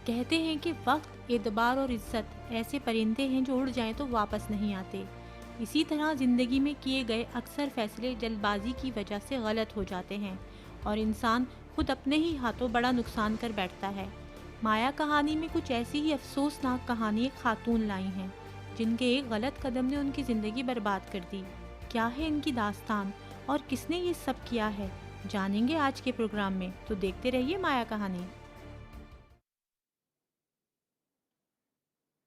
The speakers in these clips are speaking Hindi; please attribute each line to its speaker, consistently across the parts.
Speaker 1: कहते हैं कि वक्त, एतबार और इज्जत ऐसे परिंदे हैं जो उड़ जाएं तो वापस नहीं आते। इसी तरह ज़िंदगी में किए गए अक्सर फैसले जल्दबाजी की वजह से गलत हो जाते हैं और इंसान खुद अपने ही हाथों बड़ा नुकसान कर बैठता है। माया कहानी में कुछ ऐसी ही अफसोसनाक कहानी एक खातून लाई हैं, जिनके एक गलत कदम ने उनकी ज़िंदगी बर्बाद कर दी। क्या है इनकी दास्तान और किसने ये सब किया है, जानेंगे आज के प्रोग्राम में। तो देखते रहिए माया कहानी।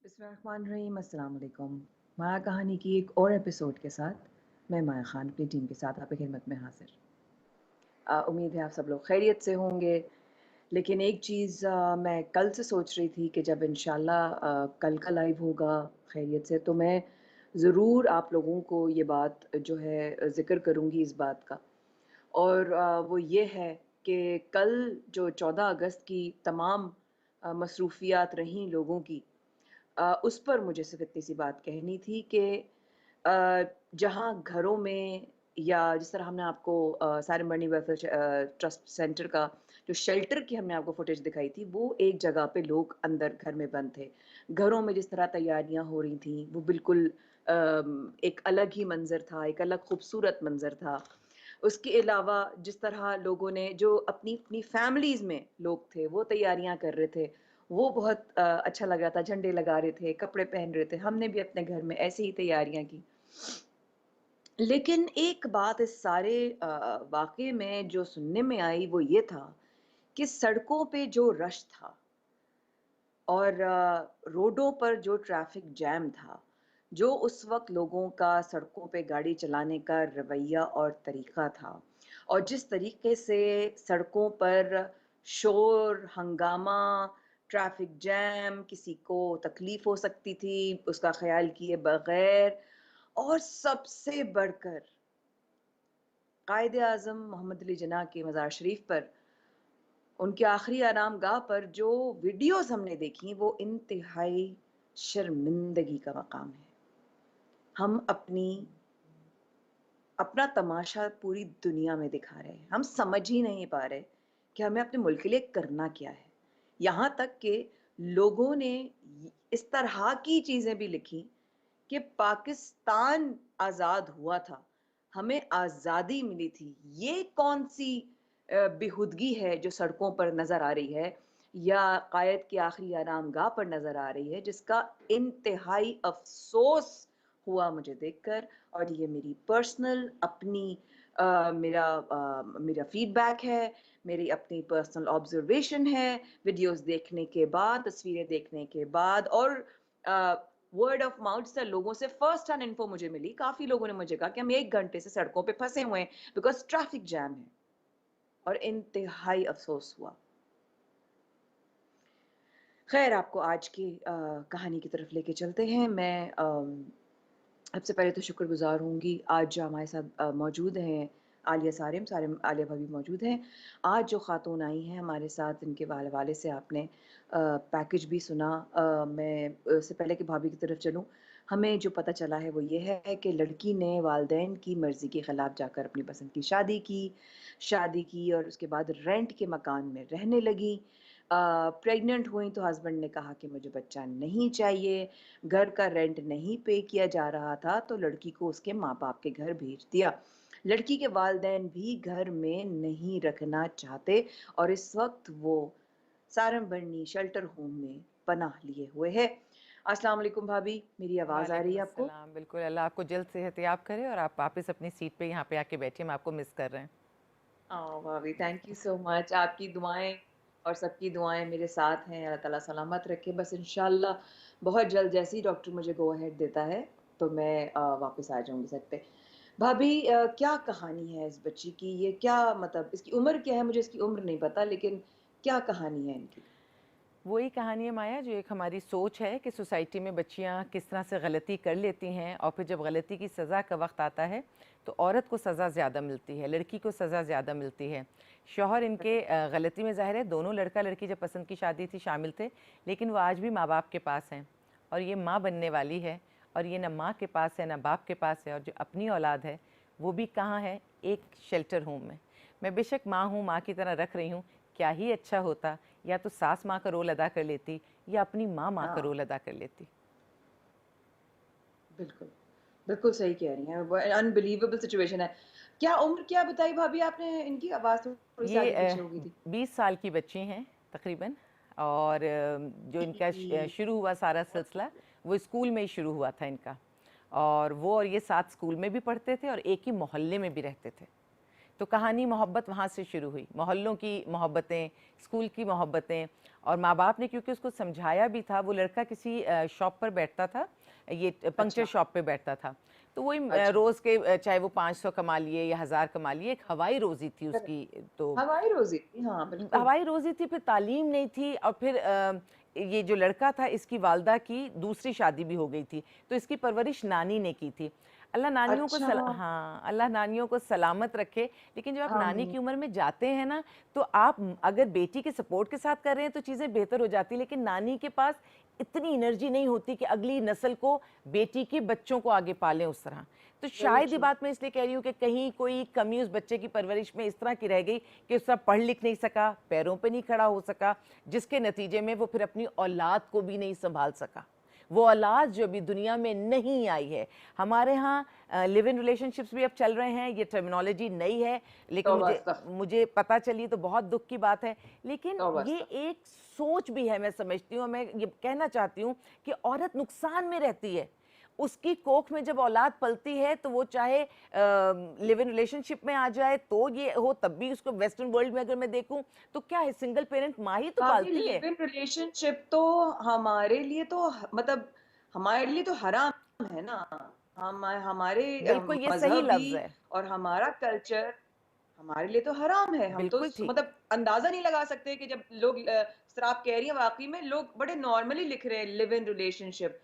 Speaker 2: बिस्मिल्लाहिर्रहमानिर्रहीम, अस्सलाम वालेकुम। माया कहानी की एक और एपिसोड के साथ मैं माया खान अपनी टीम के साथ आपकी खिदमत में हाजिर। उम्मीद है आप सब लोग खैरियत से होंगे। लेकिन एक चीज़ मैं कल से सोच रही थी कि जब इंशाल्लाह कल का लाइव होगा खैरियत से, तो मैं ज़रूर आप लोगों को ये बात जो है ज़िक्र करूँगी इस बात का। और वो ये है कि कल जो 14 अगस्त की तमाम मसरूफ़ियात रहीं लोगों की, उस पर मुझे सिर्फ़ इतनी सी बात कहनी थी कि जहाँ घरों में या जिस तरह हमने आपको सारिम बर्नी वेलफेयर ट्रस्ट सेंटर का जो शेल्टर की हमने आपको फुटेज दिखाई थी, वो एक जगह पे लोग अंदर घर में बंद थे। घरों में जिस तरह तैयारियाँ हो रही थीं, वो बिल्कुल एक अलग ही मंज़र था, एक अलग खूबसूरत मंज़र था। उसके अलावा जिस तरह लोगों ने जो अपनी-अपनी फैमिलीज़ में लोग थे, वो तैयारियाँ कर रहे थे, वो बहुत अच्छा लग रहा था, झंडे लगा रहे थे, कपड़े पहन रहे थे। हमने भी अपने घर में ऐसे ही तैयारियाँ की। लेकिन एक बात इस सारे वाक़ये में जो सुनने में आई वो ये था कि सड़कों पे जो रश था और रोडों पर जो ट्रैफ़िक जैम था, जो उस वक़्त लोगों का सड़कों पे गाड़ी चलाने का रवैया और तरीक़ा था, और जिस तरीक़े से सड़कों पर शोर, हंगामा, ट्रैफ़िक जैम, किसी को तकलीफ़ हो सकती थी, उसका ख़्याल किए बगैर, और सबसे बढ़कर कायदे-आज़म मोहम्मद अली जिन्ना के मज़ार शरीफ पर, उनके आखिरी आरामगाह पर जो वीडियोज़ हमने देखी, वो इंतहाई शर्मिंदगी का मकाम है। हम अपना तमाशा पूरी दुनिया में दिखा रहे हैं। हम समझ ही नहीं पा रहे कि हमें अपने मुल्क के लिए करना क्या है। यहाँ तक कि लोगों ने इस तरह की चीज़ें भी लिखी कि पाकिस्तान आज़ाद हुआ था, हमें आज़ादी मिली थी। ये कौन-सी बेहूदगी है जो सड़कों पर नज़र आ रही है या कायद की आखिरी आरामगाह पर नज़र आ रही है, जिसका इंतहाई अफ़सोस हुआ मुझे देखकर। और ये मेरी पर्सनल अपनी मेरा फ़ीडबैक है, मेरी अपनी पर्सनल ऑब्ज़र्वेशन है, वीडियोज़ देखने के बाद, तस्वीरें देखने के बाद, और अ, वर्ड ऑफ माउथ से लोगों से फर्स्ट हैंड इन्फो मुझे मिली। काफ़ी लोगों ने मुझे कहा कि हम 1 घंटे से सड़कों पे फँसे हुए हैं बिकॉज़ ट्रैफिक जैम है, और इंतहाई अफ़सोस हुआ। ख़ैर, आपको आज की कहानी की तरफ लेके चलते हैं। मैं सबसे पहले तो शुक्रगुज़ार होंगी, आज जो हमारे साथ मौजूद हैं आलिया सारिम, सारिम आलिया भाभी मौजूद हैं। आज जो ख़ातून आई हैं हमारे साथ, इनके हवाले से आपने पैकेज भी सुना। मैं उससे पहले कि भाभी की तरफ चलूँ, हमें जो पता चला है वो ये है कि लड़की ने वालिदैन की मर्ज़ी के ख़िलाफ़ जाकर अपनी पसंद की शादी की और उसके बाद रेंट के मकान में रहने लगी। प्रेग्नेंट हुई तो हस्बैंड ने कहा कि मुझे बच्चा नहीं चाहिए, घर का रेंट नहीं पे किया जा रहा था, तो लड़की को उसके माँ-बाप के घर भेज दिया। लड़की के वालिदैन भी घर में नहीं रखना चाहते और इस वक़्त वो सारंग बरनी शेल्टर होम में पनाह लिए हुए है। अस्सलाम वालेकुम भाभी, मेरी आवाज़ आ रही
Speaker 3: वालेकुम
Speaker 2: है आपको?
Speaker 3: अस्सलाम। बिल्कुल, अल्लाह आपको जल्द सेहतयाब करे और आप वापस अपनी सीट पे यहाँ पे आके बैठिए, हम आपको मिस कर रहे हैं।
Speaker 2: भाभी, थैंक यू सो मच। आपकी दुआएँ और सबकी दुआएँ मेरे साथ हैं। अल्लाह ताला सलामत रखे। बस इंशाअल्लाह बहुत जल्द जैसे ही डॉक्टर मुझे गो अहेड देता है, तो मैं वापस आ जाऊँगी सेट पे। भाभी, क्या कहानी है इस बच्ची की? ये क्या मतलब इसकी उम्र क्या है? मुझे इसकी उम्र नहीं पता, लेकिन क्या कहानी है इनकी?
Speaker 3: वही कहानी है माया, जो एक हमारी सोच है कि सोसाइटी में बच्चियाँ किस तरह से गलती कर लेती हैं और फिर जब गलती की सज़ा का वक्त आता है तो औरत को सज़ा ज़्यादा मिलती है, लड़की को सज़ा ज़्यादा मिलती है। शौहर इनके गलती में ज़ाहिर है, दोनों लड़का लड़की जब पसंद की शादी थी शामिल थे, लेकिन वो आज भी माँ बाप के पास हैं और ये माँ बनने वाली है, और ये ना माँ के पास है ना बाप के पास है, और जो अपनी औलाद है वो भी कहाँ है, एक शेल्टर होम में। मैं बेशक माँ हूँ, माँ की तरह रख रही हूँ, क्या ही अच्छा होता या तो सास माँ का रोल अदा कर लेती या अपनी माँ माँ का
Speaker 2: हाँ
Speaker 3: रोल अदा कर लेती।
Speaker 2: बिल्कुल बिल्कुल सही कह रही हैं, अनबिलीवेबल सिचुएशन है। क्या उम्र क्या बताई भाभी आपने इनकी? आवाज़ थोड़ी सी
Speaker 3: ये
Speaker 2: आगे पीछे हो गई थी।
Speaker 3: 20 साल की बच्ची हैं तकरीबन। और जो इनका
Speaker 2: जी।
Speaker 3: शुरू हुआ सारा सिलसिला वो स्कूल में ही शुरू हुआ था इनका। और वो और ये साथ स्कूल में भी पढ़ते थे और एक ही मोहल्ले में भी रहते थे। तो कहानी मोहब्बत वहाँ से शुरू हुई, मोहल्लों की मोहब्बतें, स्कूल की मोहब्बतें। और माँ बाप ने क्योंकि उसको समझाया भी था, वो लड़का किसी शॉप पर बैठता था, ये पंक्चर
Speaker 2: अच्छा,
Speaker 3: शॉप पे बैठता था। तो वही
Speaker 2: अच्छा।
Speaker 3: रोज़ के चाहे वो 500 कमा लिए या 1000 कमा लिए, एक हवाई रोज़ी थी
Speaker 2: करेक्ट।
Speaker 3: उसकी। तो
Speaker 2: हवाई रोज़ी थी, हाँ, बिल्कुल।
Speaker 3: हवाई रोज़ी थी, फिर तालीम नहीं थी, और फिर ये जो लड़का था इसकी वालदा की दूसरी शादी भी हो गई थी, तो इसकी परवरिश नानी ने की थी। अल्लाह नानियों को
Speaker 2: अच्छा,
Speaker 3: हाँ, अल्लाह नानियों को सलामत रखे। लेकिन जब आप नानी
Speaker 2: आमीन।
Speaker 3: की उम्र में जाते हैं ना, तो आप अगर बेटी के सपोर्ट के साथ कर रहे हैं तो चीज़ें बेहतर हो जाती हैं, लेकिन नानी के पास इतनी एनर्जी नहीं होती कि अगली नस्ल को, बेटी के बच्चों को आगे पालें उस तरह। तो
Speaker 2: वेरी
Speaker 3: शायद ये
Speaker 2: ट्रू।
Speaker 3: बात मैं इसलिए कह रही हूँ कि कहीं कोई कमी उस बच्चे की परवरिश में इस तरह की रह गई कि उसका पढ़ लिख नहीं सका, पैरों पे नहीं खड़ा हो सका, जिसके नतीजे में वो फिर अपनी औलाद को भी नहीं संभाल सका। वो औलाद जो अभी दुनिया में नहीं आई है। हमारे यहाँ लिव इन रिलेशनशिप्स भी अब चल रहे हैं, ये टर्मिनोलॉजी नई है, लेकिन
Speaker 2: तौबा
Speaker 3: मुझे
Speaker 2: अस्तग़फ़िर,
Speaker 3: मुझे पता चली तो बहुत दुख की बात है। लेकिन
Speaker 2: तौबा
Speaker 3: ये
Speaker 2: अस्तग़फ़िर।
Speaker 3: एक सोच भी है, मैं समझती हूँ, और मैं ये कहना चाहती हूँ कि औरत नुकसान में रहती है। उसकी कोख में जब औलाद पलती है तो वो चाहे लिव इन रिलेशनशिप में आ जाए तो ये हो, तब भी उसको वेस्टर्न वर्ल्ड में अगर मैं देखूं तो क्या है, सिंगल पेरेंट माँ ही तो
Speaker 2: भाभी
Speaker 3: पालती है।
Speaker 2: लिव इन रिलेशनशिप तो हमारे लिए तो मतलब हमारे लिए तो हराम है ना। हम हमारे
Speaker 3: बिल्कुल, ये सही
Speaker 2: मज़हबी
Speaker 3: लफ्ज है।
Speaker 2: और हमारा कल्चर हमारे लिए तो हराम है। हम तो
Speaker 3: बिल्कुल ठीक।
Speaker 2: मतलब अंदाज़ा नहीं लगा सकते कि जब लोग सर आप कह रही हैं वाक़ई में लोग बड़े नॉर्मली लिख रहे हैं लिव इन रिलेशनशिप।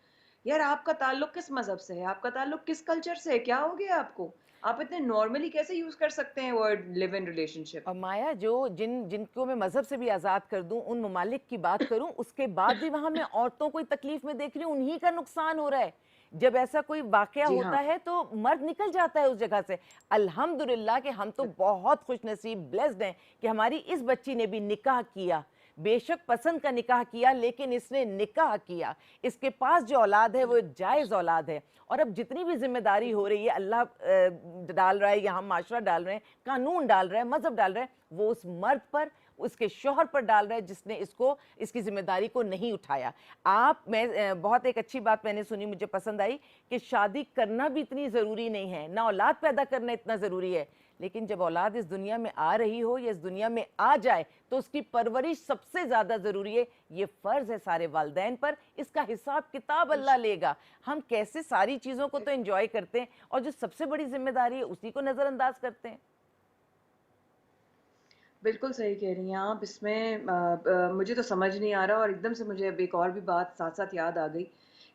Speaker 2: यार आपका ताल्लुक किस मज़हब से है? आपका ताल्लुक किस कल्चर से है? क्या हो गया आपको? आप इतने नॉर्मली कैसे यूज़ कर सकते हैं वर्ड लिव इन रिलेशनशिप?
Speaker 3: और माया, जो जिनको मैं मज़हब से भी आज़ाद कर दूँ, उन ममालिक की बात करूँ, उसके बाद भी वहाँ मैं औरतों को तकलीफ़ में देख रही हूँ, उन्हीं का नुकसान हो रहा है। जब ऐसा कोई वाक़या
Speaker 2: जी
Speaker 3: होता
Speaker 2: हाँ।
Speaker 3: है तो मर्द निकल जाता है उस जगह से। अल्हम्दुलिल्लाह कि हम तो बहुत खुशनसीब, ब्लेस्ड हैं कि हमारी इस बच्ची ने भी निकाह किया। बेशक पसंद का निकाह किया, लेकिन इसने निकाह किया। इसके पास जो औलाद है वो एक जायज़ औलाद है। और अब जितनी भी ज़िम्मेदारी हो रही है, अल्लाह डाल रहा है या हम माशरा डाल रहे हैं, कानून डाल रहा है, मज़हब डाल रहा है, वो उस मर्द पर, उसके शौहर पर डाल रहा है जिसने इसकी ज़िम्मेदारी को नहीं उठाया। बहुत एक अच्छी बात मैंने सुनी, मुझे पसंद आई कि शादी करना भी इतनी ज़रूरी नहीं है, ना औलाद पैदा करना इतना ज़रूरी है। लेकिन जब औलाद इस दुनिया में आ रही हो या इस दुनिया में आ जाए तो उसकी परवरिश सबसे ज़्यादा ज़रूरी है। ये फ़र्ज़ है सारे वालिदैन पर, इसका हिसाब किताब अल्लाह लेगा। हम कैसे सारी चीज़ों को तो एंजॉय करते हैं और जो सबसे बड़ी ज़िम्मेदारी है उसी को नज़रअंदाज करते हैं।
Speaker 2: बिल्कुल सही कह रही हैं आप। इसमें मुझे तो समझ नहीं आ रहा और एकदम से मुझे अब एक और भी बात साथ-साथ याद आ गई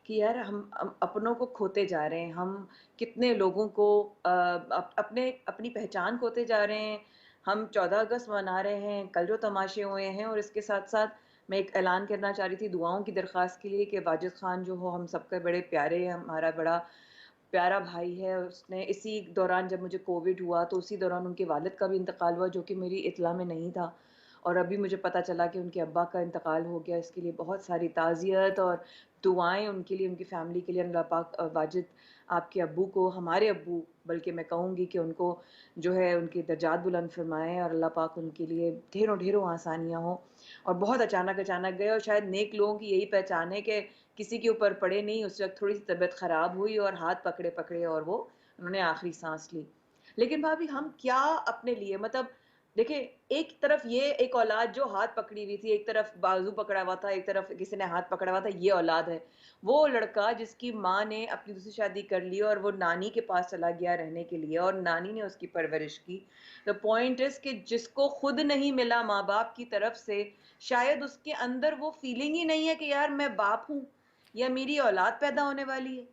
Speaker 2: कि यार हम अपनों को खोते जा रहे हैं। हम कितने लोगों को अपनी पहचान खोते जा रहे हैं। हम 14 अगस्त मना रहे हैं, कल जो तमाशे हुए हैं और इसके साथ-साथ मैं एक ऐलान करना चाह रही थी दुआओं की दरख्वास्त के लिए कि वाजिद खान जो हो हम सबके बड़े प्यारे, हमारा बड़ा प्यारा भाई है, उसने इसी दौरान जब मुझे कोविड हुआ तो उसी दौरान उनके वालिद का भी इंतकाल हुआ जो कि मेरी इत्ला में नहीं था। और अभी मुझे पता चला कि उनके अब्बा का इंतकाल हो गया। इसके लिए बहुत सारी ताज़ियत और दुआएँ उनके लिए, उनकी फ़ैमिली के लिए। अल्लाह पाक वाजिद आपके अब्बू को, हमारे अब्बू बल्कि मैं कहूँगी कि उनको जो है उनके दर्जात बुलंद फ़रमाएँ और अल्लाह पाक उनके लिए ढेरों-ढेरों आसानियाँ हों। और बहुत अचानक-अचानक गए और शायद नेक लोगों की यही पहचान है कि किसी के ऊपर पड़े नहीं, उस वक़्त थोड़ी-सी तबीयत ख़राब हुई और हाथ पकड़े-पकड़े और वो उन्होंने आखिरी साँस ली। लेकिन भाभी हम क्या अपने लिए मतलब देखिए, एक तरफ ये एक औलाद जो हाथ पकड़ी हुई थी, एक तरफ बाजू पकड़ा हुआ था, एक तरफ किसी ने हाथ पकड़ा हुआ था, ये औलाद है। वो लड़का जिसकी माँ ने अपनी दूसरी शादी कर ली और वो नानी के पास चला गया रहने के लिए और नानी ने उसकी परवरिश की। द पॉइंट इज़ कि जिसको खुद नहीं मिला माँ-बाप की तरफ से, शायद उसके अंदर वो फीलिंग ही नहीं है कि यार मैं बाप हूँ या मेरी औलाद पैदा होने वाली है।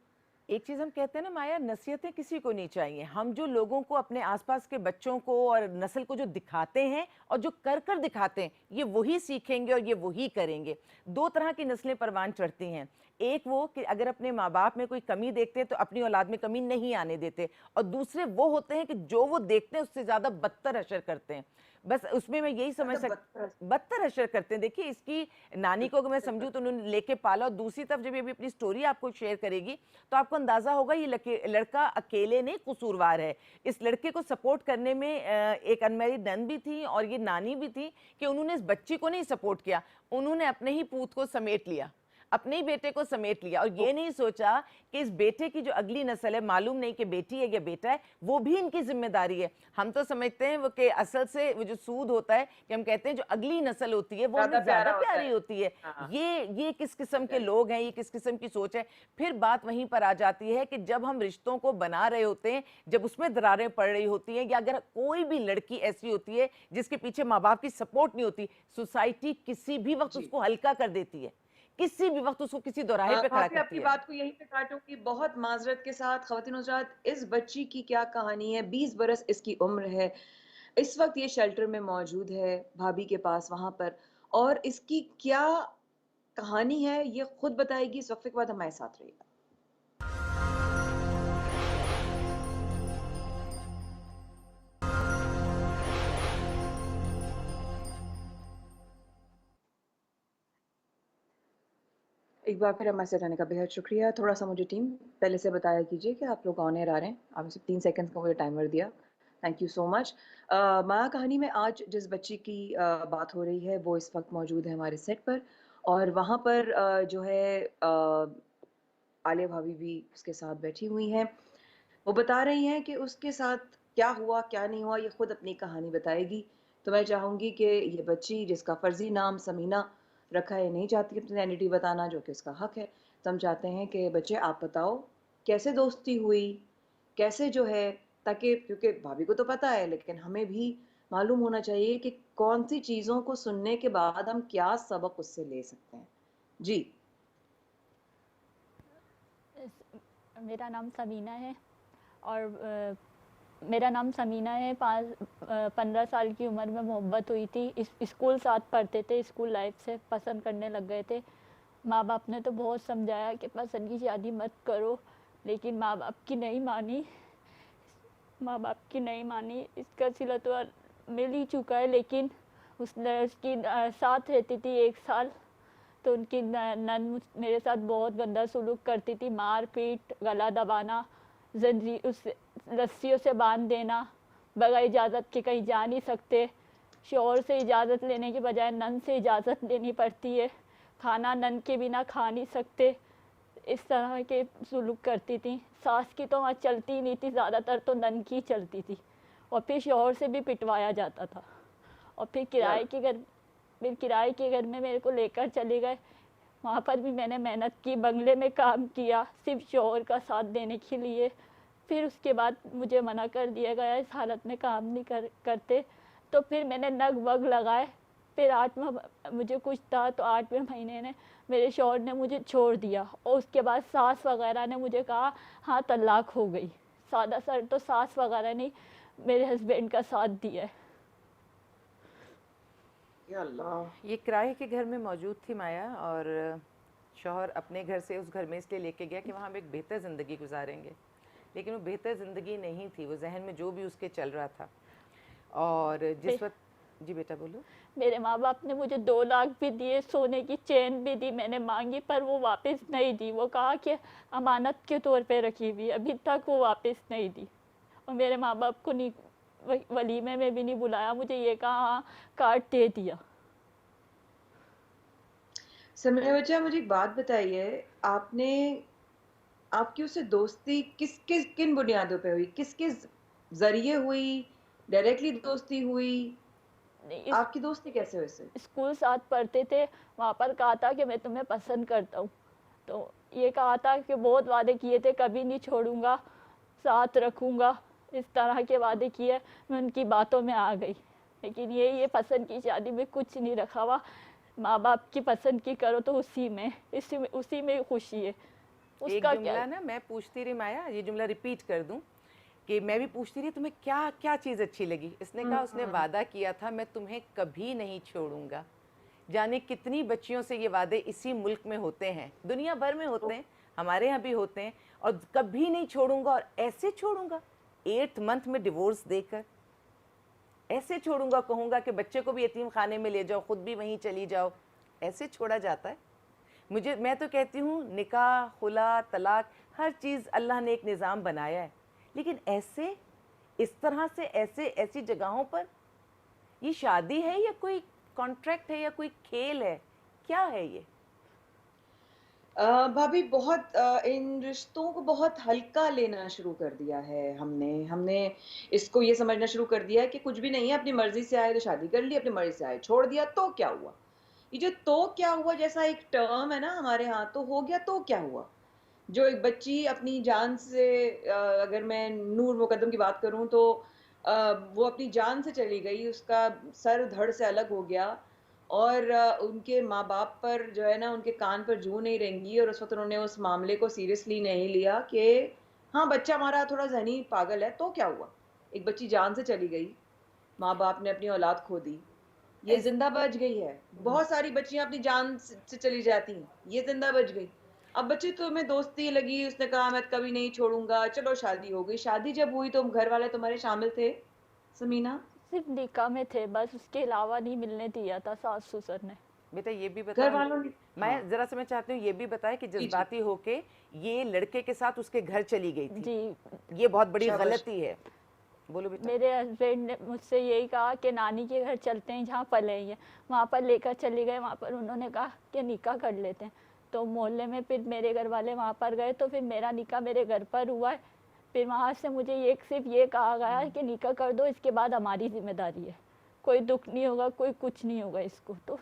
Speaker 3: एक चीज़ हम कहते हैं ना माया, नसीहतें किसी को नहीं चाहिए। हम जो लोगों को, अपने आसपास के बच्चों को और नस्ल को जो दिखाते हैं और जो कर कर दिखाते हैं, ये वही सीखेंगे और ये वही करेंगे। दो तरह की नस्लें परवान चढ़ती हैं। एक वो कि अगर अपने माँ बाप में कोई कमी देखते हैं तो अपनी औलाद में कमी नहीं आने देते, और दूसरे वो होते हैं कि जो वो देखते हैं उससे ज़्यादा बदतर असर करते हैं। बस उसमें मैं यही समझ
Speaker 2: मतलब
Speaker 3: सक बदतर असर करते हैं। देखिए, इसकी नानी को अगर मैं समझूं तो उन्होंने लेके पाला, और दूसरी तरफ जब ये अभी अपनी स्टोरी आपको शेयर करेगी तो आपको अंदाजा होगा ये लड़का अकेले नहीं कसूरवार है। इस लड़के को सपोर्ट करने में एक अनमैरिड नन भी थी और ये नानी भी थी कि उन्होंने इस बच्ची को नहीं सपोर्ट किया, उन्होंने अपने ही पूत को समेट लिया, अपने ही बेटे को समेट लिया, और ये नहीं सोचा कि इस बेटे की जो अगली नस्ल है, मालूम नहीं कि बेटी है या बेटा है, वो भी इनकी जिम्मेदारी है। हम तो समझते हैं वो कि असल से वो जो सूद होता है कि हम कहते हैं जो अगली नस्ल होती है वो हमें ज्यादा प्यारी होती है।
Speaker 2: हाँ,
Speaker 3: ये किस किस्म के लोग हैं, ये किस किस्म की सोच है। फिर बात वहीं पर आ जाती है कि जब हम रिश्तों को बना रहे होते हैं, जब उसमें दरारें पड़ रही होती हैं, या अगर कोई भी लड़की ऐसी होती है जिसके पीछे माँ बाप की सपोर्ट नहीं होती, सोसाइटी किसी भी वक्त
Speaker 2: जी।
Speaker 3: उसको हल्का कर देती है, किसी भी वक्त उसको किसी दोराहे पे खड़ा
Speaker 2: भाभी,
Speaker 3: करती
Speaker 2: आपकी
Speaker 3: है।
Speaker 2: बात को यहीं पे काटूंगी बहुत माजरत के साथ। ख़वातीन हज़रात, इस बच्ची की क्या कहानी है? 20 बरस इसकी उम्र है। इस वक्त ये शेल्टर में मौजूद है भाभी के पास वहां पर, और इसकी क्या कहानी है ये खुद बताएगी। इस वक्त के बाद हमारे साथ रहिएगा। एक बार फिर हमारे साथ आने का बेहद शुक्रिया। थोड़ा सा मुझे टीम पहले से बताया कीजिए कि आप लोग ऑन एयर आ रहे हैं। आपने सिर्फ 3 सेकंड्स का मुझे टाइमर दिया। Thank you so much. Maya कहानी में आज जिस बच्ची की बात हो रही है वो इस वक्त मौजूद है हमारे सेट पर, और वहाँ पर जो है आलिया भाभी भी उसके साथ बैठी हुई हैं। वो बता रही हैं कि उसके साथ क्या हुआ क्या नहीं हुआ, ये खुद अपनी कहानी बताएगी। तो मैं चाहूँगी कि ये बच्ची जिसका फ़र्ज़ी नाम समीना रखा है, नहीं चाहती अपनी आइडेंटिटी बताना, जो कि उसका हक़ है। तो हम चाहते हैं कि बच्चे आप बताओ कैसे दोस्ती हुई, कैसे जो है, ताकि क्योंकि भाभी को तो पता है लेकिन हमें भी मालूम होना चाहिए कि कौन-सी चीज़ों को सुनने के बाद हम क्या सबक उससे ले सकते हैं। जी।
Speaker 4: मेरा नाम समीना है, और मेरा नाम समीना है। 15 साल की उम्र में मोहब्बत हुई थी। स्कूल साथ पढ़ते थे, स्कूल लाइफ से पसंद करने लग गए थे। माँ बाप ने तो बहुत समझाया कि पसंद की शादी मत करो, लेकिन माँ बाप की नहीं मानी। माँ बाप की नहीं मानी। इसका सिला तो मिल ही चुका है, लेकिन उसकी साथ रहती थी 1 साल, तो उनकी नन मेरे साथ बहुत गंदा सलूक करती थी। मार पीट, गला दबाना, जंजीर उस रस्सियों से बांध देना, बगैर इजाज़त के कहीं जा नहीं सकते। शौहर से इजाज़त लेने के बजाय नन से इजाज़त लेनी पड़ती है। खाना नन के बिना खा नहीं सकते। इस तरह के सलूक करती थी। सास की तो वहाँ चलती ही नहीं थी, ज़्यादातर तो नन की चलती थी। और फिर शौहर से भी पिटवाया जाता था। और फिर किराए के घर में मेरे को लेकर चले गए। वहाँ पर भी मैंने मेहनत की, बंगले में काम किया सिर्फ शौहर का साथ देने के लिए। फिर उसके बाद मुझे मना कर दिया गया, इस हालत में काम नहीं करते। तो फिर मैंने नग वग लगाए। फिर 8वां मुझे कुछ था, तो 8वें महीने ने मेरे शौहर ने मुझे छोड़ दिया। और उसके बाद सास वगैरह ने मुझे कहा हाँ तलाक हो गई। सादा सर तो सास वगैरह ने मेरे हस्बैंड का साथ दिया है।
Speaker 2: या अल्लाह।
Speaker 3: ये किराए के घर में मौजूद थी माया, और शौहर अपने घर से उस घर में इसलिए लेके गया कि वहाँ हम एक बेहतर ज़िंदगी गुजारेंगे। लेकिन वो बेहतर ज़िंदगी नहीं थी, वो जहन में जो भी उसके चल रहा था। और जिस वक्त, जी बेटा बोलो।
Speaker 4: मेरे माँ बाप ने मुझे 2 लाख भी दिए, सोने की चेन भी दी, मैंने मांगी पर वो वापस नहीं दी। वो कहा कि अमानत के तौर पे रखी हुई, अभी तक वो वापस नहीं दी। और मेरे माँ बाप को नहीं, वलीमे में भी नहीं बुलाया, मुझे ये कहा हाँ कार्ड दे दिया।
Speaker 2: समय बच्चा, मुझे एक बात बताइए, आपने आपकी उससे दोस्ती किन बुनियादों पे हुई? किसके जरिए हुई? डायरेक्टली दोस्ती हुई?
Speaker 4: नहीं,
Speaker 2: आपकी दोस्ती कैसे हुई इससे?
Speaker 4: स्कूल साथ पढ़ते थे। वहाँ पर कहा था कि मैं तुम्हें पसंद करता हूँ। तो ये कहा था कि बहुत वादे किए थे, कभी नहीं छोड़ूंगा, साथ रखूंगा, इस तरह के वादे किए। मैं उनकी बातों में आ गई। लेकिन ये पसंद की शादी में कुछ नहीं रखा हुआ। माँ बाप की पसंद की करो तो उसी में खुशी है।
Speaker 3: एक
Speaker 4: उसका
Speaker 3: जुमला
Speaker 4: क्या?
Speaker 3: ना मैं पूछती रही माया, ये जुमला रिपीट कर दूं कि मैं भी पूछती रही तुम्हें क्या क्या चीज़ अच्छी लगी। इसने कहा उसने वादा किया था मैं तुम्हें कभी नहीं छोड़ूंगा। जाने कितनी बच्चियों से ये वादे इसी मुल्क में होते हैं, दुनिया भर में होते हैं, हमारे यहाँ भी होते हैं, और कभी नहीं छोड़ूंगा और ऐसे छोड़ूंगा 8th मंथ में डिवोर्स देकर, ऐसे छोड़ूंगा, कहूँगा कि बच्चे को भी यतीम खाने में ले जाओ, खुद भी वहीं चली जाओ, ऐसे छोड़ा जाता है? मैं तो कहती हूँ निकाह, खुला, तलाक, हर चीज़ अल्लाह ने एक निज़ाम बनाया है, लेकिन ऐसे, इस तरह से, ऐसे ऐसी जगहों पर, ये शादी है या कोई कॉन्ट्रैक्ट है या कोई खेल है, क्या है ये?
Speaker 2: भाभी बहुत इन रिश्तों को बहुत हल्का लेना शुरू कर दिया है हमने हमने इसको ये समझना शुरू कर दिया है कि कुछ भी नहीं है, अपनी मर्जी से आए तो शादी कर ली, अपनी मर्जी से आए छोड़ दिया तो क्या हुआ। ये जो तो क्या हुआ जैसा एक टर्म है ना हमारे यहाँ, तो हो गया तो क्या हुआ। जो एक बच्ची अपनी जान से अगर मैं नूर मुकद्दम की बात करूं तो वो अपनी जान से चली गई, उसका सर धड़ से अलग हो गया और उनके माँ-बाप पर जो है ना उनके कान पर जूं नहीं रेंगी और उस वक़्त उन्होंने उस मामले को सीरियसली नहीं लिया कि हाँ, बच्चा हमारा थोड़ा ज़हनी पागल है, तो क्या हुआ? एक बच्ची जान से चली गई, माँ-बाप ने अपनी औलाद खो दी, ये
Speaker 3: ऐस
Speaker 2: ज़िंदा बच गई है। बहुत सारी बच्चियाँ अपनी जान से चली जाती हैं, ये ज़िंदा बच गई। अब बच्चे तो में दोस्ती लगी, उसने कहा मैं कभी नहीं छोड़ूँगा, चलो शादी हो गई। शादी जब हुई तो घर वाले तुम्हारे शामिल थे, समीना?
Speaker 4: सिर्फ निकाह में थे बस, उसके अलावा नहीं मिलने दिया था सास-ससुर ने।
Speaker 3: बेटा ये भी
Speaker 2: घर
Speaker 3: बताओ,
Speaker 2: वालों ने हाँ,
Speaker 3: मैं ज़रा सा मैं चाहती हूँ ये भी बताएं कि
Speaker 2: जी, जी।
Speaker 3: जज्बाती होके ये लड़के के साथ उसके घर चली गई थी,
Speaker 4: जी,
Speaker 3: ये बहुत बड़ी
Speaker 2: शाबाश।
Speaker 3: गलती है। बोलो बेटा।
Speaker 4: मेरे हस्बैंड ने मुझसे यही कहा कि नानी के घर चलते हैं जहाँ पले हैं, वहाँ पर लेकर चले गए। वहाँ पर उन्होंने कहा कि निकाह कर लेते हैं, तो मोहल्ले में फिर मेरे घर वाले वहाँ पर गए, तो फिर मेरा निकाह मेरे घर पर हुआ है। फिर वहाँ से मुझे ये सिर्फ ये कहा गया कि निकाह कर दो, इसके बाद हमारी जिम्मेदारी है, कोई दुख नहीं होगा, कोई कुछ नहीं होगा इसको। तो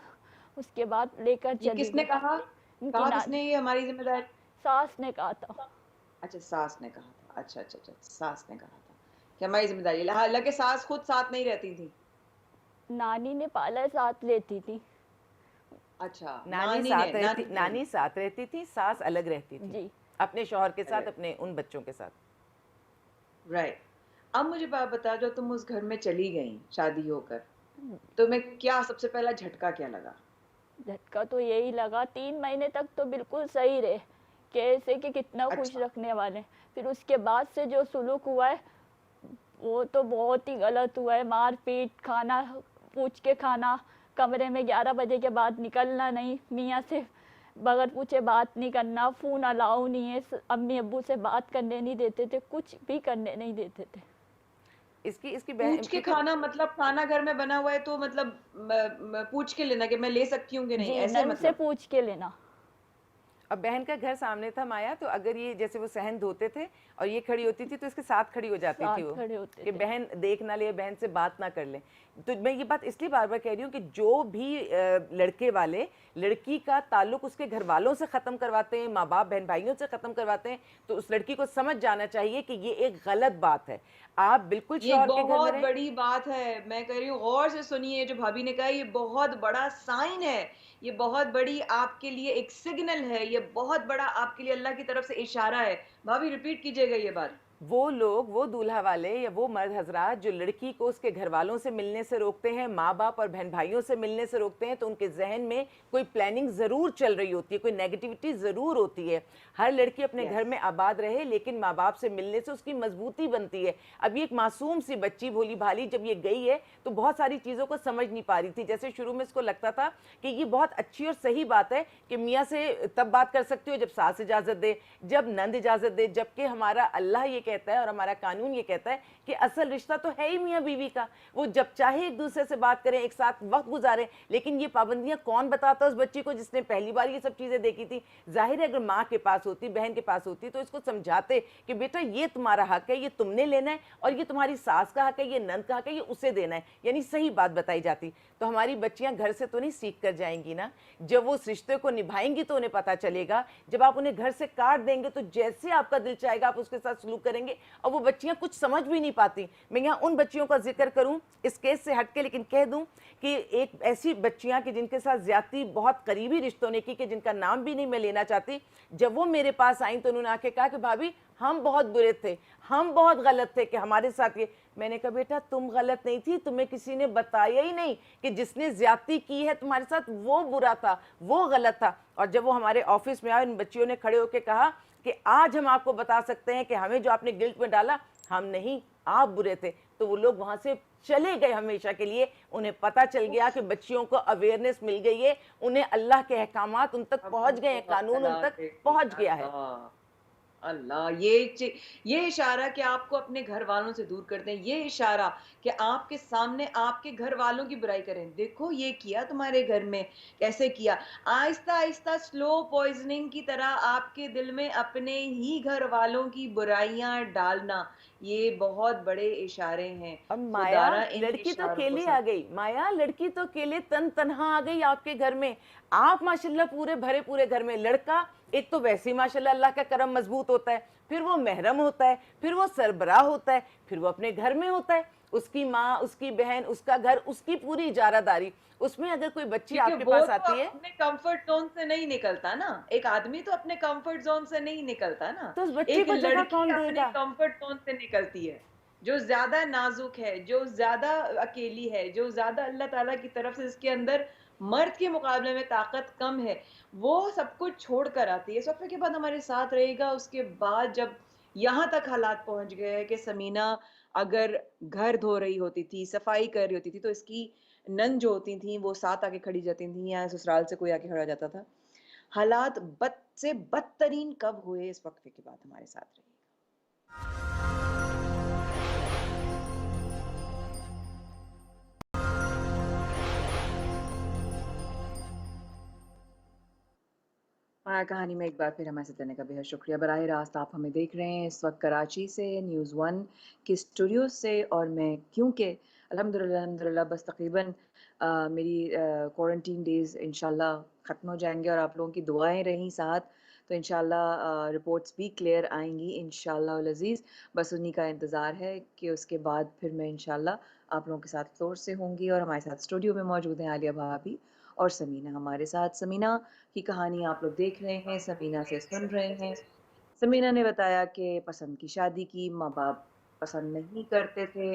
Speaker 4: उसके बाद लेकर
Speaker 2: ये
Speaker 4: चली
Speaker 2: किसने
Speaker 4: गई।
Speaker 2: कहा?
Speaker 4: इनकी
Speaker 2: कहा
Speaker 4: नानी,
Speaker 2: किसने ये हमारी ज़िम्मेदारी?
Speaker 4: सास ने कहा था।
Speaker 2: अच्छा, सास ने कहा था। अच्छा, अच्छा, अच्छा, सास ने कहा था कि हमारी ज़िम्मेदारी है। हालाँकि सास खुद साथ नहीं रहती थी।
Speaker 4: नानी ने पाला साथ लेती थी।
Speaker 2: अच्छा,
Speaker 3: नानी
Speaker 2: नानी
Speaker 3: साथ
Speaker 2: ने
Speaker 3: रहती,
Speaker 2: नानी
Speaker 3: नानी साथ रहती थी, सास अलग रहती थी
Speaker 4: जी,
Speaker 3: अपने शौहर के साथ,
Speaker 2: राइट,
Speaker 3: अपने उन बच्चों के साथ।
Speaker 2: राइट। अब मुझे बात बता, जो तुम उस घर में चली गईं शादी होकर, तुम्हें क्या सबसे पहला झटका क्या लगा?
Speaker 4: झटका तो यही लगा, 3 महीने तक तो बिल्कुल सही रहे, कैसे कि कितना खुश
Speaker 2: अच्छा,
Speaker 4: रखने वाले। फिर उसके बाद से जो सुलूक हुआ है, वो तो बहुत ही गलत हुआ है। मार-पीट, खाना पूछ के खाना, कमरे में 11 बजे के बाद निकलना नहीं, मियाँ से बगैर पूछे बात नहीं करना, फ़ोन अलाउ नहीं है, अम्मी-अब्बू से बात करने नहीं देते थे, कुछ भी करने नहीं देते थे।
Speaker 3: इसकी इसकी
Speaker 2: पूछ के
Speaker 3: बेटा,
Speaker 2: खाना मतलब खाना घर में बना हुआ है तो मतलब पूछ के लेना कि मैं ले सकती हूँ कि नहीं,
Speaker 4: जी,
Speaker 2: ऐसे
Speaker 4: नन से
Speaker 2: मतलब?
Speaker 4: पूछ के लेना।
Speaker 3: अब बहन का घर सामने था माया, तो अगर ये जैसे वो सहन धोते थे और ये खड़ी होती थी तो इसके साथ खड़ी हो जाती
Speaker 4: साथ
Speaker 3: थी वो,
Speaker 4: खड़े होते
Speaker 3: कि
Speaker 4: थे।
Speaker 3: बहन देख ना ले, बहन से बात ना कर ले। तो मैं ये बात इसलिए बार बार कह रही हूँ कि जो भी लड़के वाले लड़की का ताल्लुक उसके घर वालों से ख़त्म करवाते हैं, माँ बाप बहन भाइयों से ख़त्म करवाते हैं, तो उस लड़की को समझ जाना चाहिए कि ये एक गलत बात है। आप बिल्कुल
Speaker 2: ये
Speaker 3: शौहर के घर में
Speaker 2: बहुत
Speaker 3: रहें।
Speaker 2: बड़ी बात है। मैं कह रही हूँ गौर से सुनिए, जो भाभी ने कहा ये बहुत बड़ा साइन है। ये बहुत बड़ी आपके लिए एक सिग्नल है। ये बहुत बड़ा आपके लिए अल्लाह की तरफ से इशारा है। भाभी रिपीट कीजिएगा ये बात।
Speaker 3: वो लोग, वो दूल्हा वाले या वो मर्द हजरात जो लड़की को उसके घर वालों से मिलने से रोकते हैं, माँ बाप और बहन भाइयों से मिलने से रोकते हैं, तो उनके जहन में कोई प्लानिंग ज़रूर चल रही होती है, कोई नेगेटिविटी ज़रूर होती है। हर लड़की अपने घर
Speaker 2: यस,
Speaker 3: में आबाद रहे, लेकिन माँ बाप से मिलने से उसकी मजबूती बनती है। अब ये एक मासूम सी बच्ची भोली भाली जब ये गई है तो बहुत सारी चीज़ों को समझ नहीं पा रही थी। जैसे शुरू में इसको लगता था कि ये बहुत अच्छी और सही बात है कि मियाँ से तब बात कर सकती हो जब सास इजाज़त दे, जब नंद इजाज़त दे, जबकि हमारा अल्लाह ये कहता है और हमारा कानून ये कहता है कि असल रिश्ता तो है ही मियाँ बीवी का। वो जब चाहे एक दूसरे से बात करें, एक साथ वक्त गुजारें, लेकिन ये पाबंदियाँ कौन बताता उस बच्ची को जिसने पहली बार ये सब चीज़ें देखी थी। जाहिर है अगर माँ के पास होती, बहन के पास होती, तो इसको समझाते कि बेटा ये तुम्हारा हक है, ये तुमने लेना है, और ये तुम्हारी सास का हक है, ये नंद का हक है, ये उसे देना है, यानी सही बात बताई जाती। तो हमारी बच्चियाँ घर से तो नहीं सीख कर जाएंगी ना, जब वो उस रिश्ते को निभाएंगी तो उन्हें पता चलेगा। जब आप उन्हें घर से काट देंगे तो जैसे आपका दिल चाहेगा आप उसके साथ सलूक करेंगे, देंगे और वो बच्चियां कुछ समझ भी नहीं पाती। मैं यहाँ उन बच्चियों का जिक्र करूँ इस केस से हटके, लेकिन कह दूँ कि एक ऐसी बच्चियां कि जिनके साथ ज्यादती बहुत करीबी रिश्तों ने की, कि जिनका नाम भी नहीं मैं लेना चाहती, जब वो मेरे पास आई तो उन्होंने आके कहा कि भाभी हम बहुत बुरे थे, हम बहुत गलत थे कि हमारे साथ ये। मैंने कहा बेटा तुम गलत नहीं थी, तुम्हें किसी ने बताया ही नहीं कि जिसने ज्यादती की है तुम्हारे साथ वो बुरा था, वो गलत था। और जब वो हमारे ऑफिस में आए, उन बच्चियों ने खड़े होकर कहा कि आज हम आपको बता सकते हैं कि हमें जो आपने गिल्ट में डाला, हम नहीं, आप बुरे थे। तो वो लोग वहां से चले गए हमेशा के लिए। उन्हें पता चल गया कि बच्चियों को अवेयरनेस मिल गई है, उन्हें अल्लाह के अहकामात उन तक पहुंच गए हैं, कानून उन तक पहुंच गया है।
Speaker 2: अल्लाह, ये इशारा कि आपको अपने घर वालों से दूर कर दें, ये इशारा कि आपके सामने आपके घर वालों की बुराई करें। देखो ये किया तुम्हारे घर में, कैसे किया, आहिस्ता आहिस्ता स्लो पॉइजनिंग की तरह आपके दिल में अपने ही घर वालों की बुराइयां डालना, ये बहुत बड़े इशारे हैं।
Speaker 3: और माया,
Speaker 2: खुदारा इन
Speaker 3: लड़की तो
Speaker 2: इशारों को
Speaker 3: अकेले आ गई, माया लड़की तो अकेले तन तनहा आ गई आपके घर में। आप माशाल्लाह पूरे भरे पूरे घर में, लड़का एक तो वैसे ही माशाल्लाह अल्लाह का करम मजबूत होता है, फिर वो महरम होता है, फिर वो सरबराह होता है, फिर वो अपने घर में होता है, उसकी माँ, उसकी बहन, उसका घर, उसकी पूरी इजारादारी। उसमें अगर कोई बच्ची
Speaker 2: क्योंकि
Speaker 3: आपके
Speaker 2: वो
Speaker 3: पास
Speaker 2: तो
Speaker 3: आती है
Speaker 2: अपने कंफर्ट जोन से नहीं निकलता ना, एक आदमी तो अपने कंफर्ट जोन से नहीं निकलता ना,
Speaker 3: तो उस बच्चे
Speaker 2: एक
Speaker 3: को जगह
Speaker 2: लड़की
Speaker 3: कौन
Speaker 2: अपने
Speaker 3: देगा?
Speaker 2: कंफर्ट जोन से निकलती है, जो ज्यादा नाजुक है, जो ज्यादा अकेली है, जो ज्यादा अल्लाह ताला की तरफ से जिसके अंदर मर्द के मुकाबले में ताकत कम है, वो सब कुछ छोड़ कर आती है। इस वक्त के बाद हमारे साथ रहेगा। उसके बाद जब यहाँ तक हालात पहुंच गए हैं कि समीना अगर घर धो रही होती थी, सफाई कर रही होती थी, तो इसकी नंद जो होती थी वो साथ आके खड़ी जाती थी, या ससुराल से कोई आके खड़ा जाता था। हालात बद से बदतरीन कब हुए, इस वक्फे के बाद हमारे साथ रही। हमारा कहानी में एक बार फिर हमारे साथ रहने का बेहद शुक्रिया। बराह रास्त आप हमें देख रहे हैं इस वक्त कराची से, न्यूज़ वन के स्टूडियो से। और मैं क्योंकि अल्हम्दुलिल्लाह बस तकरीबन मेरी क्वारंटीन डेज़ इंशाल्लाह ख़त्म हो जाएंगे और आप लोगों की दुआएं रहीं साथ, तो इंशाल्लाह रिपोर्ट्स भी क्लियर आएंगी इंशाल्लाह अज़ीज़। बस उन्हीं का इंतज़ार है कि उसके बाद फिर मैं इंशाल्लाह आप लोगों के साथ फ्लोर से होंगी। और हमारे साथ स्टूडियो में मौजूद हैं आलिया भाभी और समीना हमारे साथ। समीना की कहानी आप लोग देख रहे हैं, समीना से सुन रहे हैं। समीना ने बताया कि पसंद की शादी की, माँ बाप पसंद नहीं करते थे।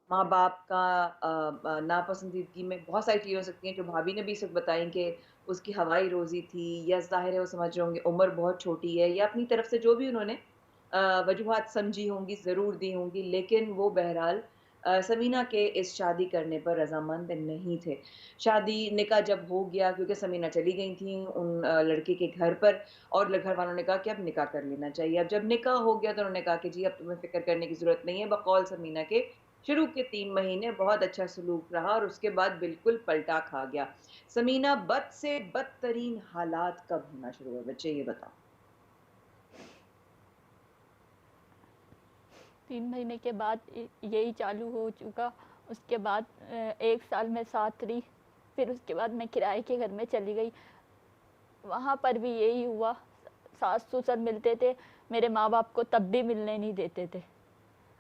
Speaker 2: माँ बाप का नापसंदीदगी में बहुत सारी चीज़ें हो सकती हैं जो भाभी ने भी इस वक्त बताई कि उसकी हवाई रोज़ी थी, या ज़ाहिर है वो समझ रहे होंगे उम्र बहुत छोटी है, या अपनी तरफ से जो भी उन्होंने वजूहात समझी होंगी, ज़रूर दी होंगी, लेकिन वो बहरहाल समीना के इस शादी करने पर रज़ामंद नहीं थे। शादी निकाह जब हो गया, क्योंकि समीना चली गई थी उन लड़के के घर पर, और घर वालों ने कहा कि अब निकाह कर लेना चाहिए। अब जब निकाह हो गया तो उन्होंने कहा कि जी अब तुम्हें फ़िक्र करने की ज़रूरत नहीं है। बकौल समीना के शुरू के 3 महीने बहुत अच्छा सलूक रहा और उसके बाद बिल्कुल पलटा खा गया। समीना, बद से बदतरीन हालात कब होना शुरू हुए बच्चे, ये बताओ?
Speaker 4: 3 महीने के बाद यही चालू हो चुका। उसके बाद 1 साल मैं साथ रही, फिर उसके बाद मैं किराए के घर में चली गई। वहाँ पर भी यही हुआ, सास ससुर मिलते थे, मेरे माँ बाप को तब भी मिलने नहीं देते थे।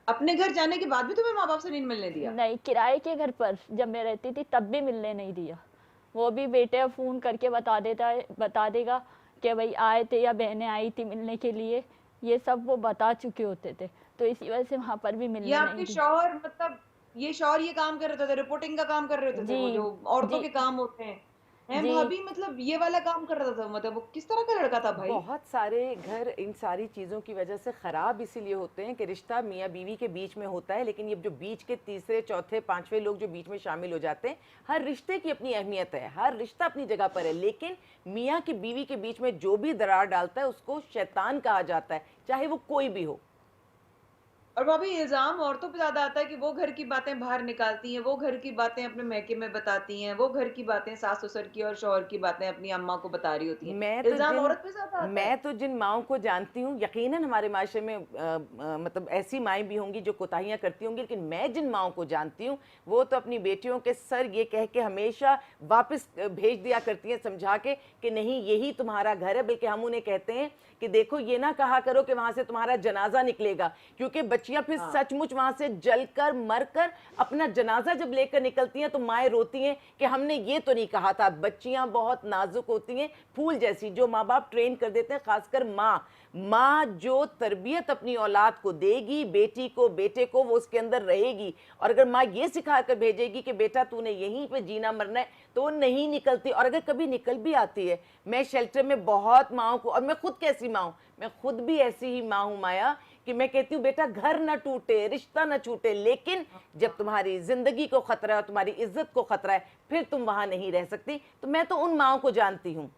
Speaker 2: अपने घर जाने के बाद भी तुम्हें माँ बाप से नहीं मिलने दिया?
Speaker 4: नहीं, किराए के घर पर जब मैं रहती थी तब भी मिलने नहीं दिया। वो भी बेटे फ़ोन करके बता देगा कि भाई आए थे या बहनें आई थी मिलने के लिए, ये सब वो बता चुके होते थे। तो इसी वजह से वहाँ पर भी
Speaker 2: ये
Speaker 4: मिलने नहीं
Speaker 2: आपके
Speaker 4: दी।
Speaker 2: शौहर, मतलब ये शौहर ये काम कर रहे थे, रिपोर्टिंग का काम कर रहे होते थे, वो
Speaker 4: जी,
Speaker 2: जो औरतों
Speaker 4: जी,
Speaker 2: के काम होते हैं
Speaker 4: जी।
Speaker 2: भाभी, मतलब ये वाला काम कर रहा था? मतलब वो किस तरह का लड़का था भाई?
Speaker 3: बहुत सारे घर इन सारी चीज़ों की वजह से ख़राब इसीलिए होते हैं कि रिश्ता मियाँ बीवी के बीच में होता है, लेकिन ये जो बीच के तीसरे, चौथे, पांचवें लोग जो बीच में शामिल हो जाते हैं, हर रिश्ते की अपनी अहमियत है, हर रिश्ता अपनी जगह पर है, लेकिन मियाँ की बीवी के बीच में जो भी दरार डालता है उसको शैतान कहा जाता है, चाहे वो कोई भी हो।
Speaker 2: और भाभी इल्ज़ाम औरतों पे ज़्यादा आता है कि वो घर की बातें बाहर निकालती हैं, वो घर की बातें अपने मैके में बताती हैं, वो घर की बातें सास-ससुर की और शौहर की बातें अपनी अम्मा को बता रही होती हैं। इल्ज़ाम औरत पे ज़्यादा आता है।
Speaker 3: मैं तो जिन माओं को जानती हूँ, यकीनन हमारे माशरे में मतलब ऐसी माएँ भी होंगी जो कोताहियाँ करती होंगी, लेकिन मैं जिन माओं को जानती हूँ, वो तो अपनी बेटियों के सर ये कह के हमेशा वापस भेज दिया करती हैं समझा के कि नहीं यही तुम्हारा घर है। बल्कि हम उन्हें कहते हैं कि देखो ये ना कहा करो कि वहाँ से तुम्हारा जनाजा निकलेगा, क्योंकि बच्चियाँ फिर
Speaker 2: हाँ।
Speaker 3: सचमुच वहाँ से जलकर मरकर अपना जनाजा जब लेकर निकलती हैं तो माएँ रोती हैं कि हमने ये तो नहीं कहा था। बच्चियाँ बहुत नाजुक होती हैं, फूल जैसी, जो माँ बाप ट्रेन कर देते हैं, खासकर माँ जो तरबियत अपनी औलाद को देगी, बेटी को बेटे को, वो उसके अंदर रहेगी। और अगर माँ ये सिखा कर भेजेगी कि बेटा तूने यहीं पे जीना मरना है, तो वो नहीं निकलती। और अगर कभी निकल भी आती है, मैं शेल्टर में बहुत माँओं को, और मैं खुद कैसी माँ हूँ, मैं खुद भी ऐसी ही माँ हूँ माया, कि मैं कहती हूँ बेटा घर ना टूटे, रिश्ता ना छूटे, लेकिन जब तुम्हारी जिंदगी को खतरा है, तुम्हारी इज्जत को खतरा है, फिर तुम वहां नहीं रह सकती। तो मैं तो उन माओं को जानती हूँ।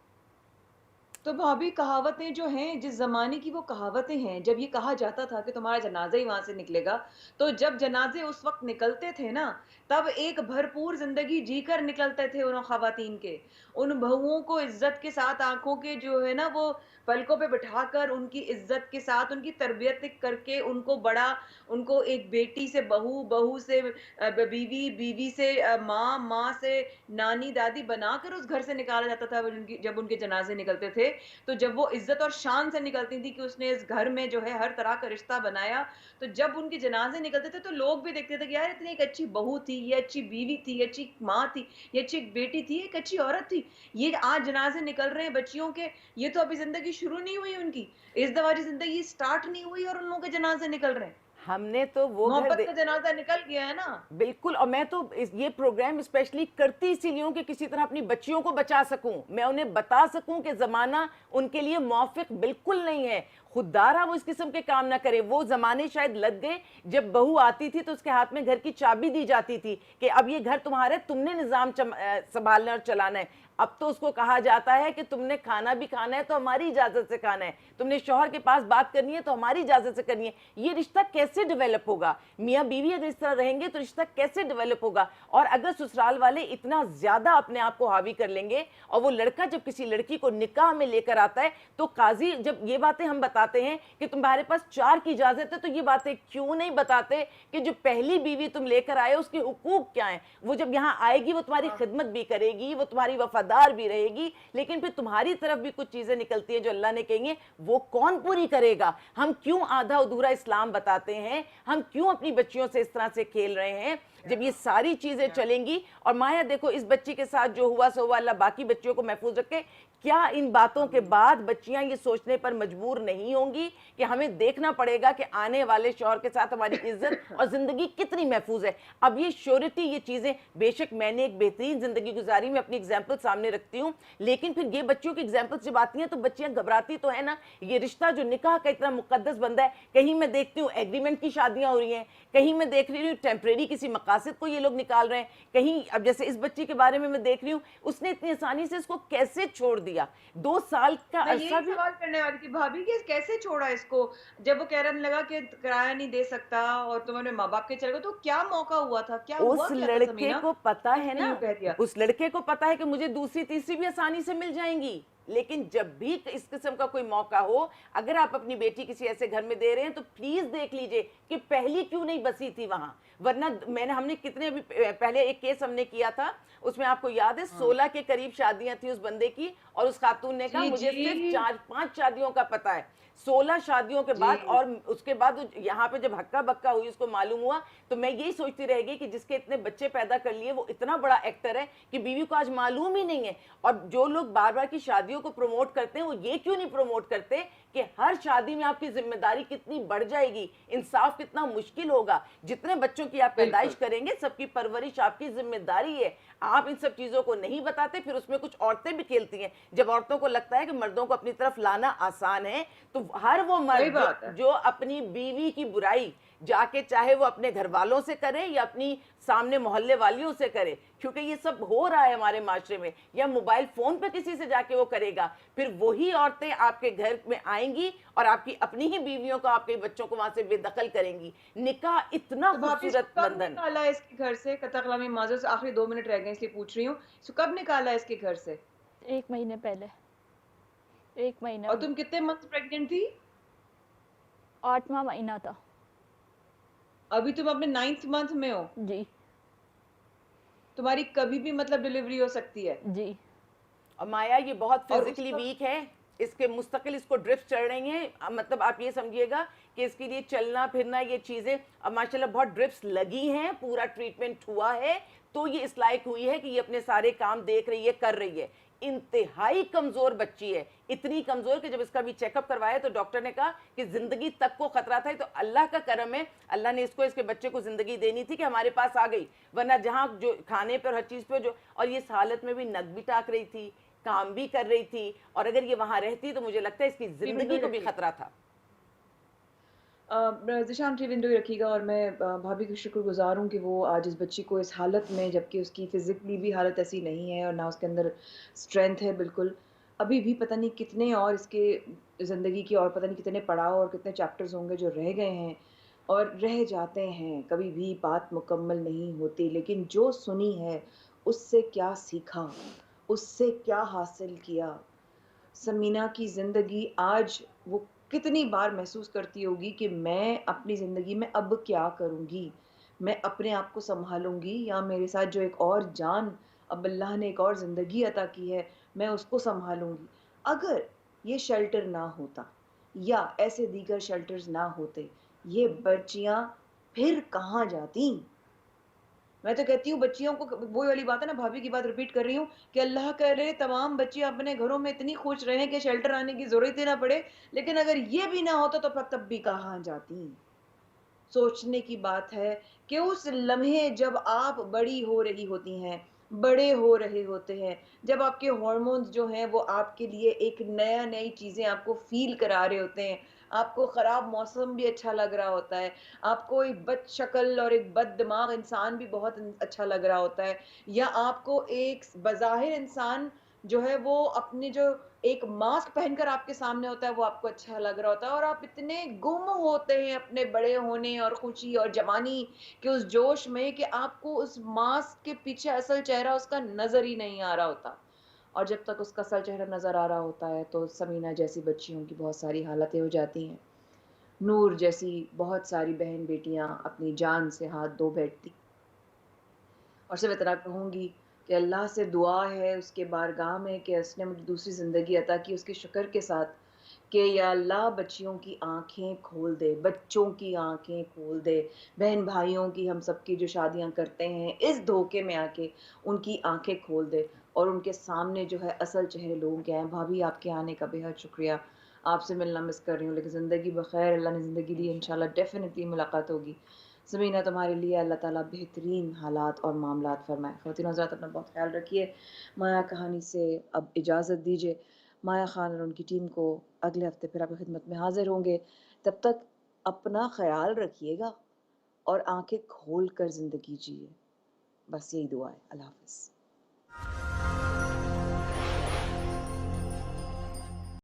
Speaker 2: तो भाभी कहावतें जो हैं, जिस ज़माने की वो कहावतें हैं, जब ये कहा जाता था कि तुम्हारा जनाज़ा ही वहाँ से निकलेगा, तो जब जनाज़े उस वक़्त निकलते थे ना, तब एक भरपूर ज़िंदगी जीकर निकलते थे उन ख़वातीन के। उन बहुओं को इज़्ज़त के साथ आँखों के जो है ना वो पलकों पे बिठाकर उनकी इज़्ज़त के साथ उनकी तरबियत करके उनको बड़ा, उनको एक बेटी से बहू, बहू से बीवी, बीवी से माँ, माँ से नानी, दादी बनाकर उस घर से निकाला जाता था जब उनके जनाज़े निकलते थे। तो जब वो इज़्ज़त और शान से निकलती थी कि उसने इस घर में जो है हर तरह का रिश्ता बनाया, तो जब उनके जनाज़े निकलते थे तो लोग भी देखते थे कि यार इतनी एक अच्छी बहू थी, ये अच्छी बीवी थी, ये अच्छी माँ थी, ये अच्छी एक बेटी थी, एक अच्छी औरत थी। ये आज जनाज़े निकल रहे हैं बच्चियों के, ये तो अभी ज़िंदगी शुरू नहीं हुई उनकी। इस दवारी ज़िंदगी स्टार्ट नहीं हुई और उन लोगों के जनाज़े निकल रहे हैं।
Speaker 3: हमने तो वो घर
Speaker 2: मोहब्बत का जनाज़ा निकल गया है ना।
Speaker 3: बिल्कुल। और मैं तो ये प्रोग्राम स्पेशली करती इसीलिए हूं कि किसी तरह अपनी बच्चियों को बचा सकूं, मैं उन्हें बता सकूं कि जमाना उनके लिए मौफिक बिल्कुल नहीं है। खुदारा वो इस किस्म के काम ना करे। वो जमाने शायद लग गए जब बहू आती थी तो उसके हाथ में घर की चाबी दी जाती थी कि अब ये घर तुम्हारा है, तुमने निजाम संभालना और चलाना है। अब तो उसको कहा जाता है कि तुमने खाना भी खाना है तो हमारी इजाजत से खाना है, तुमने शौहर के पास बात करनी है तो हमारी इजाजत से करनी है। ये रिश्ता कैसे डेवलप होगा? मियाँ बीवी अगर इस तरह रहेंगे तो रिश्ता कैसे डेवलप होगा? और अगर ससुराल वाले इतना ज्यादा अपने आप को हावी कर लेंगे, और वो लड़का जब किसी लड़की को निकाह में लेकर आता है तो काजी जब ये बातें हम बताते हैं कि तुम्हारे पास 4 की इजाजत है, तो ये बातें क्यों नहीं बताते कि जो पहली बीवी तुम लेकर आए उसके हुकूक क्या है? वो जब यहाँ आएगी वो तुम्हारी खिदमत भी करेगी, वो तुम्हारी वफादार भी रहेगी, लेकिन फिर तुम्हारी तरफ भी कुछ चीजें निकलती है जो अल्लाह ने कहेंगे वो कौन पूरी करेगा? हम क्यों आधा अधूरा इस्लाम बताते हैं? हम क्यों अपनी बच्चियों से इस तरह से खेल रहे हैं? जब ये सारी चीजें चलेंगी, और माया देखो इस बच्ची के साथ जो हुआ सो हुआ, अल्लाह बाकी बच्चियों को महफूज रखे। क्या इन बातों के बाद बच्चियां ये सोचने पर मजबूर नहीं होंगी कि हमें देखना पड़ेगा कि आने वाले शौहर के साथ हमारी इज्जत और जिंदगी कितनी महफूज है? अब ये श्योरिटी, ये चीजें, बेशक मैंने एक बेहतरीन जिंदगी गुजारी, मैं अपनी एग्जाम्पल सामने रखती हूँ, लेकिन फिर ये बच्चियों की एग्जाम्पल जब आती हैं तो बच्चियां घबराती तो है ना। ये रिश्ता जो निकाह का इतना मुकद्दस बंदा है, कहीं मैं देखती हूँ एग्रीमेंट की शादियां हो रही हैं, कहीं मैं देख रही हूँ टेम्परेरी किसी मकासद को ये लोग निकाल रहे हैं, कहीं अब जैसे इस बच्ची के बारे में मैं देख रही हूँ उसने इतनी आसानी से इसको कैसे छोड़ दिया? 2 साल का
Speaker 2: मैं
Speaker 3: अरसा
Speaker 2: यही
Speaker 3: भी।
Speaker 2: सवाल करने वाली थी भाभी कि कैसे छोड़ा इसको? जब वो कहने लगा कि किराया नहीं दे सकता और तुम अपने माँ-बाप के चले गए, तो क्या मौका हुआ था? क्या हुआ
Speaker 3: उस
Speaker 2: क्या था
Speaker 3: लड़के
Speaker 2: समीना
Speaker 3: को पता
Speaker 2: कि
Speaker 3: है
Speaker 2: उसने
Speaker 3: ना,
Speaker 2: यूँ कह दिया?
Speaker 3: उस लड़के को पता है कि मुझे दूसरी तीसरी भी आसानी से मिल जाएंगी, लेकिन जब भी इस किस्म का कोई मौका हो, अगर आप अपनी बेटी किसी ऐसे घर में दे रहे हैं तो प्लीज देख लीजिए कि पहली क्यों नहीं बसी थी वहां। वरना हमने कितने अभी पहले एक केस हमने किया था, उसमें आपको याद है 16 के करीब शादियां थी उस बंदे की, और उस खातून ने कहा
Speaker 2: जी,
Speaker 3: मुझे सिर्फ
Speaker 2: जी।
Speaker 3: 4-5 शादियों का पता है। 16 शादियों के बाद,
Speaker 2: जी।
Speaker 3: और उसके बाद यहाँ पे जब हक्का बक्का हुई उसको मालूम हुआ, तो मैं यही सोचती रह गई कि जिसके इतने बच्चे पैदा कर लिए वो इतना बड़ा एक्टर है कि बीवी को आज मालूम ही नहीं है। और जो लोग बार बार की शादियों को प्रमोट करते हैं वो ये क्यों नहीं प्रमोट करते कि हर शादी में आपकी जिम्मेदारी कितनी बढ़ जाएगी, इंसाफ कितना मुश्किल होगा, जितने बच्चों की आप पैदाइश करेंगे सबकी परवरिश आपकी जिम्मेदारी है। आप इन सब चीजों को नहीं बताते, फिर उसमें कुछ औरतें भी खेलती हैं। जब औरतों को लगता है कि मर्दों को अपनी तरफ लाना आसान है, तो हर वो
Speaker 2: सही
Speaker 3: मर्द
Speaker 2: बात है।
Speaker 3: जो अपनी बीवी की बुराई जाके चाहे वो अपने घर वालों से करे या अपनी सामने मोहल्ले वालियों से करे, क्योंकि ये सब हो रहा है हमारे माशरे में, या मोबाइल फोन पे किसी से जाके वो करेगा, फिर वही औरतें आपके घर में आएंगी और आपकी अपनी ही बीवियों को, आपके बच्चों को वहां से बेदखल करेंगी। निकाह इतना
Speaker 2: तो भाभी इसको
Speaker 3: खूबसूरत
Speaker 2: कब
Speaker 3: बंधन।
Speaker 2: निकाला है इसके घर से? कतरगला में माजूर से आखिरी 2 मिनट रह गए इसलिए पूछ रही हूँ। इसको कब निकाला है इसके घर से?
Speaker 4: 1 महीने पहले, 1 महीना,
Speaker 2: और तुम कितने मंथ प्रेग्नेंट थी?
Speaker 4: 8वां महीना था।
Speaker 2: अभी तुम अपने 9th मंथ में हो।
Speaker 4: जी,
Speaker 2: तुम्हारी कभी भी मतलब डिलीवरी हो सकती है।
Speaker 4: जी,
Speaker 3: और माया ये बहुत
Speaker 2: और
Speaker 3: फिजिकली
Speaker 2: उसका
Speaker 3: वीक है, इसके मुस्तकिल इसको ड्रिप्स चढ़ रही हैं। मतलब आप ये समझिएगा कि इसके लिए चलना फिरना ये चीज़ें, अब माशाल्लाह बहुत ड्रिप्स लगी हैं, पूरा ट्रीटमेंट हुआ है, तो ये इस लायक हुई है कि ये अपने सारे काम देख रही है, कर रही है। इंतहाई कमज़ोर बच्ची है, इतनी कमज़ोर कि जब इसका भी चेकअप करवाया तो डॉक्टर ने कहा कि ज़िंदगी तक को ख़तरा था। तो अल्लाह का करम है, अल्लाह ने इसको, इसके बच्चे को ज़िंदगी देनी थी कि हमारे पास आ गई, वरना जहाँ जो खाने पर हर चीज़ पर जो, और ये इस हालत में भी नग भी टाक रही थी, काम भी कर रही थी, और अगर ये वहां रहती तो मुझे लगता है इसकी जिंदगी को भी खतरा था।
Speaker 2: ज़िशान ट्रिविंडो ही रखिएगा। और मैं भाभी की शुक्रगुज़ार हूँ कि वो आज इस बच्ची को इस हालत में, जबकि उसकी फ़िज़िकली भी हालत ऐसी नहीं है और ना उसके अंदर स्ट्रेंथ है बिल्कुल, अभी भी पता नहीं कितने और इसके ज़िंदगी के और पता नहीं कितने पड़ाव और कितने चैप्टर्स होंगे जो रह गए हैं और रह जाते हैं। कभी भी बात मुकम्मल नहीं होती, लेकिन जो सुनी है, उससे क्या सीखा, उससे क्या हासिल किया। समीना की ज़िंदगी आज वो कितनी बार महसूस करती होगी कि मैं अपनी ज़िंदगी में अब क्या करूँगी? मैं अपने आप को सँभालूँगी या मेरे साथ जो एक और जान, अब अल्लाह ने एक और ज़िंदगी अता की है, मैं उसको सँभालूँगी। अगर ये शेल्टर ना होता या ऐसे दीगर शेल्टर्स ना होते, ये बच्चियाँ फिर कहाँ जातीं? मैं तो कहती हूँ बच्चियों को, वही वाली बात है ना, भाभी की बात रिपीट कर रही हूँ कि अल्लाह करे तमाम बच्चियाँ अपने घरों में इतनी खुश रहें कि शेल्टर आने की ज़रूरत ही ना पड़े, लेकिन अगर ये भी ना होता तो फिर तब भी कहाँ जातीं? सोचने की बात है कि उस लम्हे जब आप बड़ी हो रही होती हैं, बड़े हो रहे होते हैं, जब आपके हॉर्मोन्स जो हैं वो आपके लिए एक नई चीज़ें आपको फ़ील करा रहे होते हैं, आपको ख़राब मौसम भी अच्छा लग रहा होता है, आपको एक बदशक्ल और एक बददिमाग इंसान भी बहुत अच्छा लग रहा होता है, या आपको एक बज़ाहिर इंसान जो है वो अपने जो एक मास्क पहनकर आपके सामने होता है वो आपको अच्छा लग रहा होता है, और आप इतने गुम होते हैं अपने बड़े होने और खुशी और जवानी के उस जोश में कि आपको उस मास्क के पीछे असल चेहरा उसका नजर ही नहीं आ रहा होता। और जब तक उसका असल चेहरा नजर आ रहा होता है तो समीना जैसी बच्चियों की बहुत सारी हालतें हो जाती हैं, नूर जैसी बहुत सारी बहन बेटियां अपनी जान से हाथ धो बैठती। और सिर्फ इतना कहूँगी कि अल्लाह से दुआ है उसके बारगाह में कि उसने मुझे दूसरी ज़िंदगी अता की उसके शुक्र के साथ, कि या अल्लाह बच्चियों की आँखें खोल दे, बच्चों की आँखें खोल दे, बहन-भाइयों की, हम सबकी जो शादियाँ करते हैं, इस धोखे में आके उनकी आँखें खोल दे और उनके सामने जो है असल चेहरे लोगों के आएँ। भाभी आपके आने का बेहद शुक्रिया। आपसे मिलना मिस कर रही हूँ, लेकिन ज़िंदगी बख़ैर, अल्लाह ने ज़िंदगी दी, इंशाल्लाह डेफ़िनिटली मुलाकात होगी। ज़मीना तुम्हारे लिए अल्लाह ताला बेहतरीन हालात और मामलात फ़रमाए। ख़वातीन हज़रात अपना बहुत ख़्याल रखिए। माया कहानी से अब इजाज़त दीजिए। माया ख़ान और उनकी टीम को अगले हफ़्ते फिर आपकी खिदमत में हाज़िर होंगे। तब तक अपना ख़्याल रखिएगा और आँखें खोल कर ज़िंदगी जिए। बस यही दुआ है। अल्लाह हाफ़िज़।